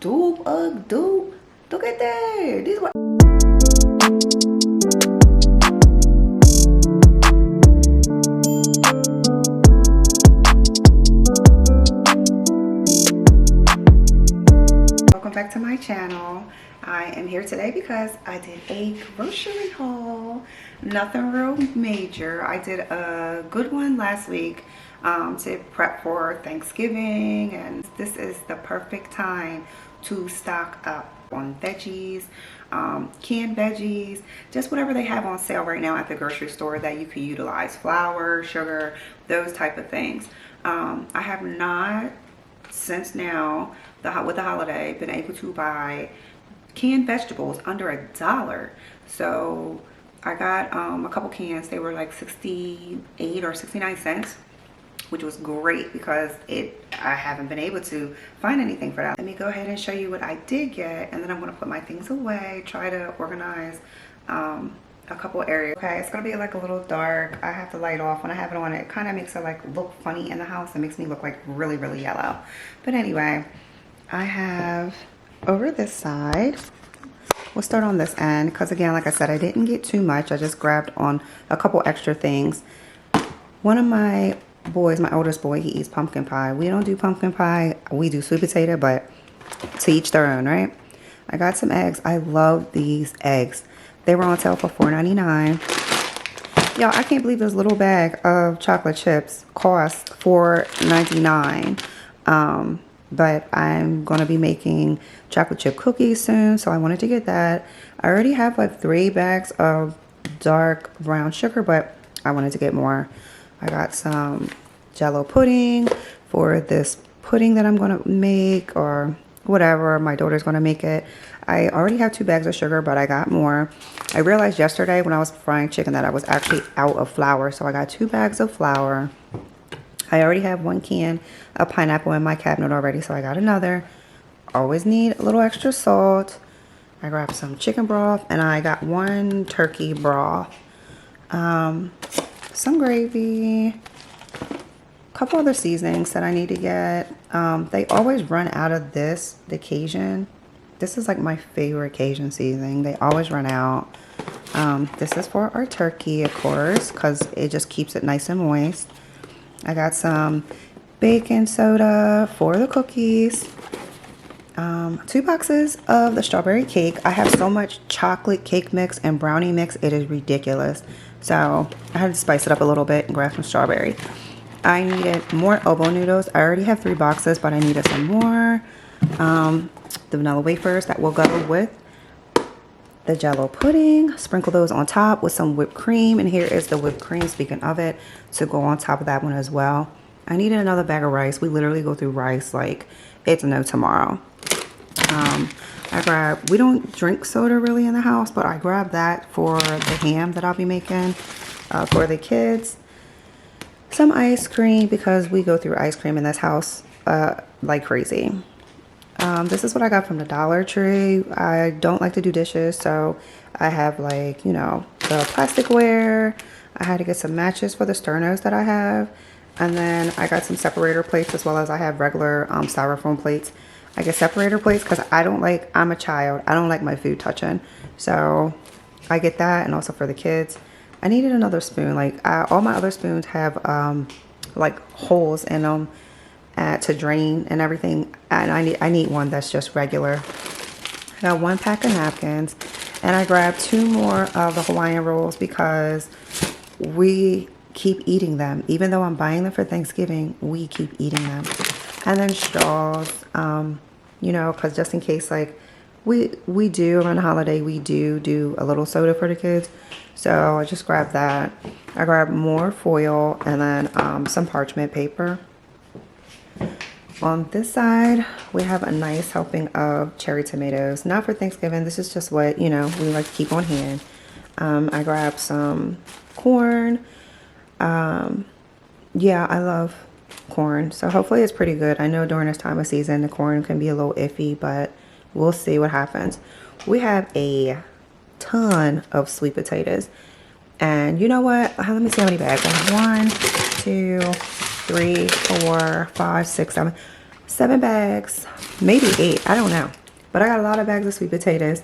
dude. Look at that. These were welcome back to my channel. I am here today because I did a grocery haul. Nothing real major. I did a good one last week to prep for Thanksgiving, and this is the perfect time to stock up on veggies, canned veggies, just whatever they have on sale right now at the grocery store that you could utilize. Flour, sugar, those type of things. I have not since now with the holiday been able to buy canned vegetables under $1. So I got a couple cans. They were like 68 or 69 cents, which was great because I haven't been able to find anything for that. Let me go ahead and show you what I did get, and then I'm going to put my things away, try to organize a couple areas. Okay, it's gonna be like a little dark. I have the light off. When I have it on, it kind of makes it like look funny in the house. It makes me look like really yellow. But anyway, I have over this side, we'll start on this end because again, like I said, I didn't get too much. I just grabbed on a couple extra things. One of my boys, my oldest boy, he eats pumpkin pie. We don't do pumpkin pie, we do sweet potato, but to each their own, right? I got some eggs. I love these eggs. They were on sale for $4.99. Y'all, I can't believe this little bag of chocolate chips cost $4.99. But I'm going to be making chocolate chip cookies soon, so I wanted to get that. I already have like 3 bags of dark brown sugar, but I wanted to get more. I got some Jello pudding for this pudding that I'm going to make, or whatever. My daughter's going to make it. I already have 2 bags of sugar, but I got more. I realized yesterday when I was frying chicken that I was actually out of flour, so I got 2 bags of flour. I already have 1 can of pineapple in my cabinet already, so I got another. Always need a little extra salt. I grabbed some chicken broth, and I got 1 turkey broth. Some gravy. A couple other seasonings that I need to get. They always run out of this, the Cajun. This is like my favorite Cajun seasoning. They always run out. This is for our turkey, of course, because it just keeps it nice and moist. I got some baking soda for the cookies. 2 boxes of the strawberry cake. I have so much chocolate cake mix and brownie mix. It is ridiculous. So I had to spice it up a little bit and grab some strawberry. I needed more elbow noodles. I already have 3 boxes, but I needed some more. The vanilla wafers that will go with the Jello pudding. Sprinkle those on top with some whipped cream. And here is the whipped cream, speaking of it, to go on top of that one as well. I needed another bag of rice. We literally go through rice like it's no tomorrow. We don't drink soda really in the house, but I grabbed that for the ham that I'll be making for the kids. Some ice cream because we go through ice cream in this house like crazy. This is what I got from the Dollar Tree. I don't like to do dishes, so I have like, you know, the plasticware. I had to get some matches for the sternos that I have. And then I got some separator plates, as well as I have regular styrofoam plates. I get separator plates because I'm a child. I don't like my food touching. So I get that, and also for the kids. I needed another spoon. Like all my other spoons have like holes in them to drain and everything, and I need one that's just regular. I got 1 pack of napkins, and I grabbed 2 more of the Hawaiian rolls because we keep eating them. Even though I'm buying them for Thanksgiving, we keep eating them. And then straws, you know, because just in case, like we do around the holiday, we do a little soda for the kids. So I just grabbed that. I grabbed more foil, and then some parchment paper. On this side, we have a nice helping of cherry tomatoes. Not for Thanksgiving. This is just what, you know, we like to keep on hand. I grabbed some corn. Yeah, I love corn. So hopefully it's pretty good. I know during this time of season, the corn can be a little iffy, but we'll see what happens. We have a ton of sweet potatoes. And you know what? Let me see how many bags I have. 1, 2, 3, 4, 5, 6, 7. 7 bags, maybe 8, I don't know. But I got a lot of bags of sweet potatoes.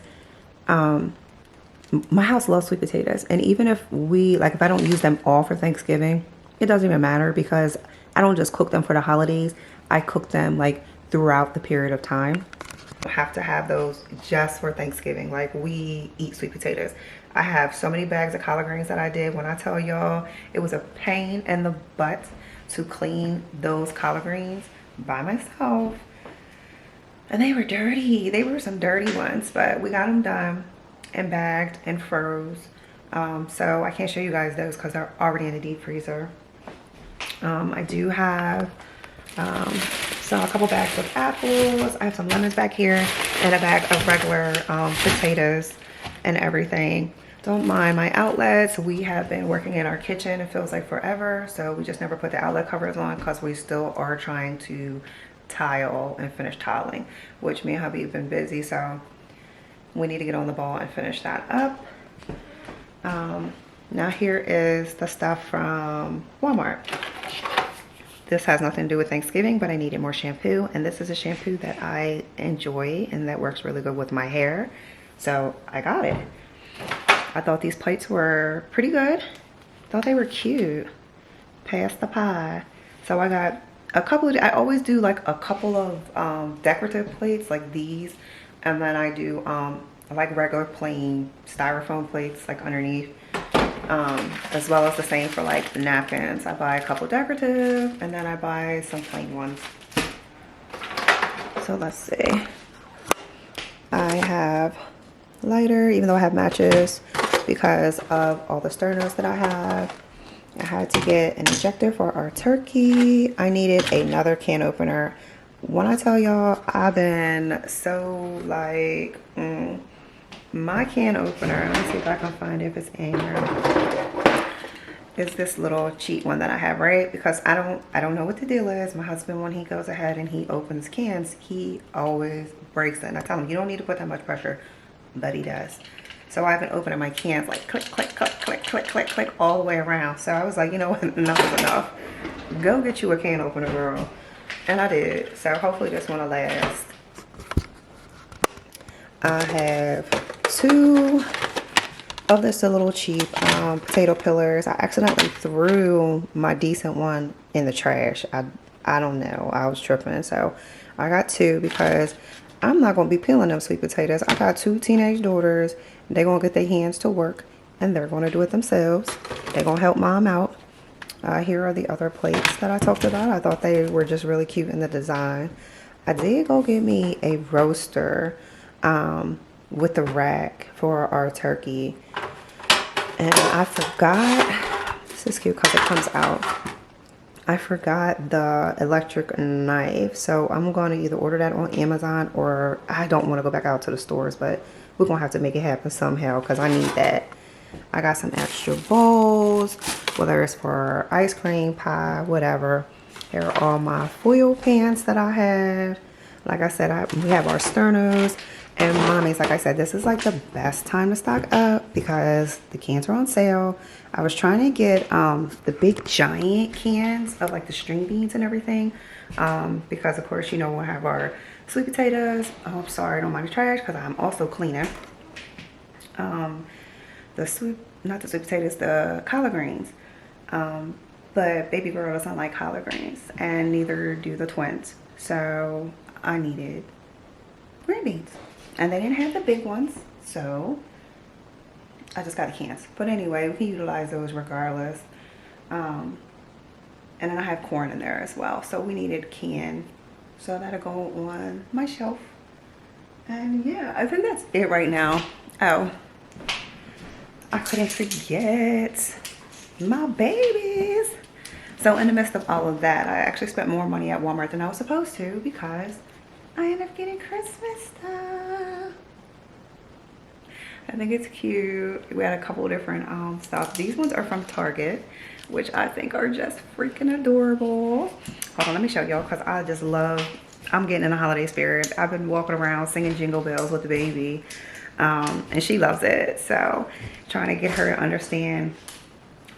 My house loves sweet potatoes, and even if we like, if I don't use them all for Thanksgiving, it doesn't even matter because I don't just cook them for the holidays. I cook them like throughout the period of time. I have to have those just for Thanksgiving. Like, we eat sweet potatoes. I have so many bags of collard greens that I did. When I tell y'all, it was a pain in the butt to clean those collard greens by myself. And they were dirty. They were some dirty ones, but we got them done and bagged and froze. So I can't show you guys those because they're already in the deep freezer. I do have a couple bags of apples. I have some lemons back here and a bag of regular potatoes and everything. Don't mind my outlets. We have been working in our kitchen, it feels like forever, so we just never put the outlet covers on because we still are trying to tile and finish tiling, which me and hubby have been busy, so we need to get on the ball and finish that up. Now here is the stuff from Walmart. This has nothing to do with Thanksgiving, but I needed more shampoo, and this is a shampoo that I enjoy and that works really good with my hair, so I got it. I thought these plates were pretty good. Thought they were cute. Pass the pie. So I got a couple of, I always do like a couple of decorative plates like these, and then I do I like regular plain styrofoam plates like underneath, as well as the same for like the napkins. I buy a couple decorative and then I buy some plain ones. So let's see. I have lighter, even though I have matches, because of all the sternos that I have. I had to get an injector for our turkey. I needed another can opener. When I tell y'all, I've been so like, my can opener, let me see if I can find it, if it's in here. It's this little cheap one that I have, right? Because I don't know what the deal is. My husband, when he goes ahead and he opens cans, he always breaks it. And I tell him, you don't need to put that much pressure, but he does. So I've been opening my cans like click, click, click, click, click, click, click all the way around. So I was like, you know what, enough is enough. Go get you a can opener, girl. And I did. So hopefully this one will last. I have 2 of this little cheap potato peelers. I accidentally threw my decent one in the trash. I don't know. I was tripping. So I got 2 because I'm not going to be peeling them sweet potatoes. I got 2 teenage daughters. They're going to get their hands to work and they're going to do it themselves. They're going to help mom out. Here are the other plates that I talked about. I thought they were just really cute in the design. I did go get me a roaster with the rack for our turkey. And I forgot, this is cute because it comes out. I forgot the electric knife, so I'm going to either order that on Amazon, or I don't want to go back out to the stores, but we're going to have to make it happen somehow because I need that. I got some extra bowls, whether it's for ice cream, pie, whatever. Here are all my foil pans that I have. Like I said, we have our sternos. And mommy's, like I said, this is like the best time to stock up because the cans are on sale. I was trying to get the big giant cans of like the string beans and everything, because of course, you know, we'll have our sweet potatoes. Oh, I'm sorry, don't mind the trash because I'm also cleaning. Not the sweet potatoes, the collard greens. But baby girl doesn't like collard greens, and neither do the twins. So I needed green beans. And they didn't have the big ones, so I just got the cans. But anyway, we can utilize those regardless. And then I have corn in there as well. So we needed can. So that'll go on my shelf. And yeah, I think that's it right now. Oh, I couldn't forget my babies. So in the midst of all of that, I actually spent more money at Walmart than I was supposed to because I ended up getting Christmas stuff. I think it's cute. We had a couple different stuff. These ones are from Target, which I think are just freaking adorable. Hold on, let me show y'all because I just love, I'm getting in the holiday spirit. I've been walking around singing Jingle Bells with the baby, and she loves it. So trying to get her to understand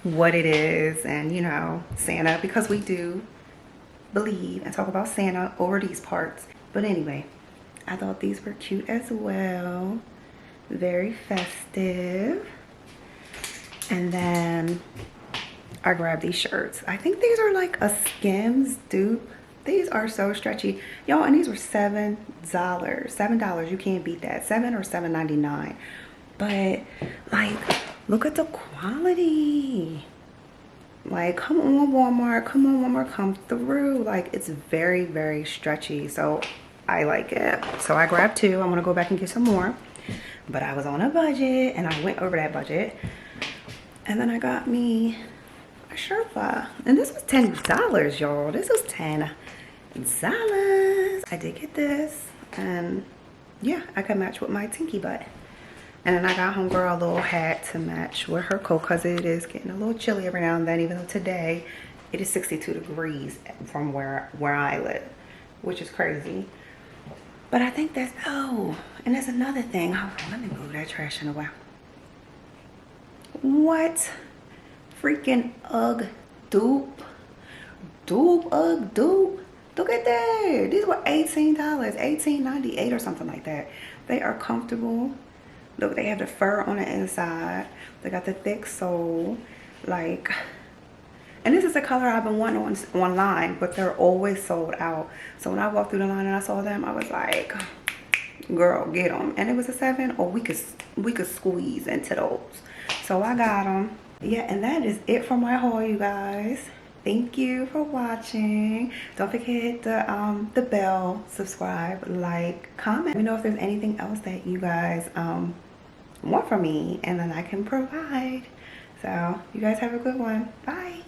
what it is, and you know, Santa, because we do believe and talk about Santa over these parts. But anyway, I thought these were cute as well. Very festive. And then I grabbed these shirts. I think these are like a Skims dupe. These are so stretchy. Y'all, and these were $7. $7. You can't beat that. $7 or $7.99. But like, look at the quality. Like, come on Walmart, come through. Like, it's very, very stretchy. So I like it. So I grabbed two. I'm gonna go back and get some more. But I was on a budget and I went over that budget. And then I got me a Sherpa. And this was $10, y'all. This was $10. I did get this. And yeah, I could match with my Tinky butt. And then I got homegirl a little hat to match with her coat because it is getting a little chilly every now and then, even though today it is 62 degrees from where I live, which is crazy. But I think that's, oh, and there's another thing. Oh, let me move that trash in a while. What? Freaking UGG dupe. UGG dupe. Look at that. These were $18, $18.98 or something like that. They are comfortable. Look, they have the fur on the inside. They got the thick sole. Like, and this is the color I've been wanting online, but they're always sold out. So when I walked through the line and I saw them, I was like, girl, get them. And it was a 7, or we could squeeze into those. So I got them. Yeah, and that is it for my haul, you guys. Thank you for watching. Don't forget the bell, subscribe, like, comment. Let me know if there's anything else that you guys want from me and then I can provide. So you guys have a good one. Bye.